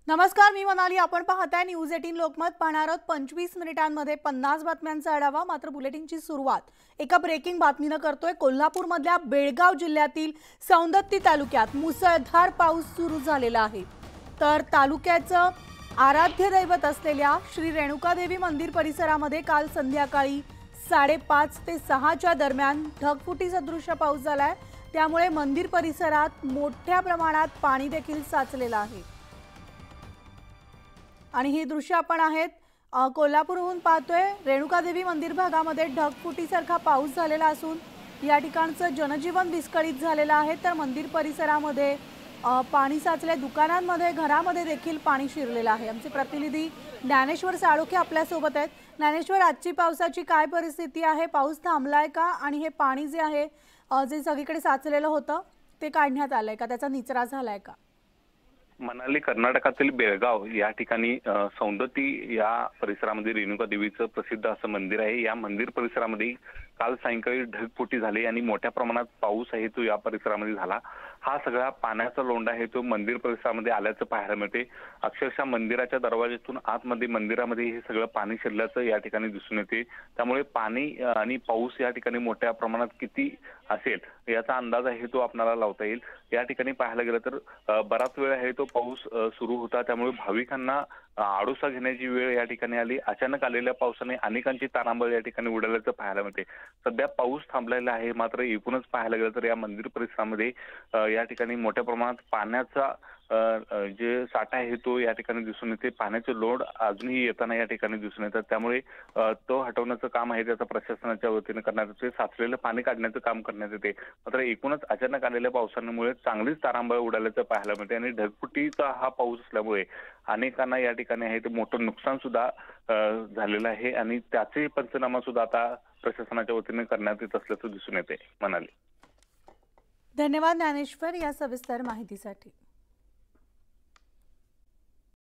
नमस्कार, मी मनाली. आपण पाहताय न्यूज 18 लोकमत. पाहणार आहोत 25 मिनिटांमध्ये 50 बातम्यांचा आढावा. मात्र बुलेटिनची सुरुवात एका ब्रेकिंग बातमीनं करतोय. कोल्हापूरमधल्या बेळगाव जिल्ह्यातील सौंदत्ती तालुक्यात मुसळधार पाऊस सुरू झालेला आहे. तर तालुक्याचं आराध्य दैवत असलेल्या श्री रेणुकादेवी मंदिर परिसरामध्ये काल संध्याकाळी 5:30 ते 6च्या दरम्यान ढगफुटी सदृश्य पाऊस झालाय. त्यामुळे मंदिर परिसरात मोठ्या प्रमाणात पाणी देखील साचलेलं आहे. आणि ही दृश्य आपण आहेत कोल्हापूरहून पाहतोय. रेणुकादेवी मंदिर भागामध्ये ढगफुटीसारखा पाऊस झालेला असून या ठिकाणचं जनजीवन विस्कळीत झालेलं आहे. तर मंदिर परिसरामध्ये पाणी साचले. दुकानांमध्ये, घरामध्ये देखील पाणी शिरलेलं आहे. आमचे प्रतिनिधी ज्ञानेश्वर साळोखे आपल्यासोबत आहेत. ज्ञानेश्वर, आजची पावसाची काय परिस्थिती आहे? पाऊस थांबलाय का? आणि हे पाणी जे आहे जे सगळीकडे साचलेलं होतं ते काढण्यात आलंय का? त्याचा निचरा झालाय का? मनाली, कर्नाटकातील बेळगाव या ठिकाणी सौंदत्ती या परिसरामध्ये रेणुका देवीचं प्रसिद्ध असं मंदिर आहे. या मंदिर परिसरामध्ये काल सायंकाळी ढगफुटी झाली आणि मोठ्या प्रमाणात पाऊस आहे तो या परिसरामध्ये झाला. हा सगळा पाण्याचा लोंढा आहे तो मंदिर परिसरामध्ये आल्याचं पाहायला मिळते. अक्षरशः मंदिराच्या दरवाज्यातून आतमध्ये मंदिरामध्ये हे सगळं पाणी शिरल्याचं या ठिकाणी दिसून येते. त्यामुळे पाणी आणि पाऊस या ठिकाणी मोठ्या प्रमाणात किती असेल याचा अंदाज आहे तो आपल्याला लावता येईल. या ठिकाणी पाहायला गेलं तर बराच वेळ आहे तो पाऊस सुरू होता. त्यामुळे भाविकांना आडोसा घेण्याची वेळ या ठिकाणी आली. अचानक आलेल्या पावसाने अनेकांची तारांबळ या ठिकाणी उडाल्याचं पाहायला मिळते. सध्या पाऊस थांबलेला आहे, मात्र एकूणच पाहायला गेलं तर या मंदिर परिसरामध्ये या ठिकाणी मोठ्या प्रमाणात पाण्याचा जे साठा आहे तो या ठिकाणी दिसून येते. पाण्याचे लोड अजूनही येताना या ठिकाणी दिसून येतात. त्यामुळे तो हटवण्याचं काम आहे त्याचा प्रशासनाच्या वतीने करण्यात येते. साचलेलं पाणी काढण्याचं काम करण्यात येते. मात्र एकूणच अचानक आलेल्या पावसामुळे चांगलीच तारांबळ उडाल्याचं पाहायला मिळते आणि ढगफुटीचा हा पाऊस असल्यामुळे अनेकांना या ठिकाणी आहे ते मोठं नुकसान सुद्धा झालेलं आहे आणि त्याचे पंचनामा सुद्धा आता प्रशासनाच्या वतीने करण्यात येत असल्याचं दिसून येते. म्हणाले. धन्यवाद ज्ञानेश्वर या सविस्तर माहितीसाठी.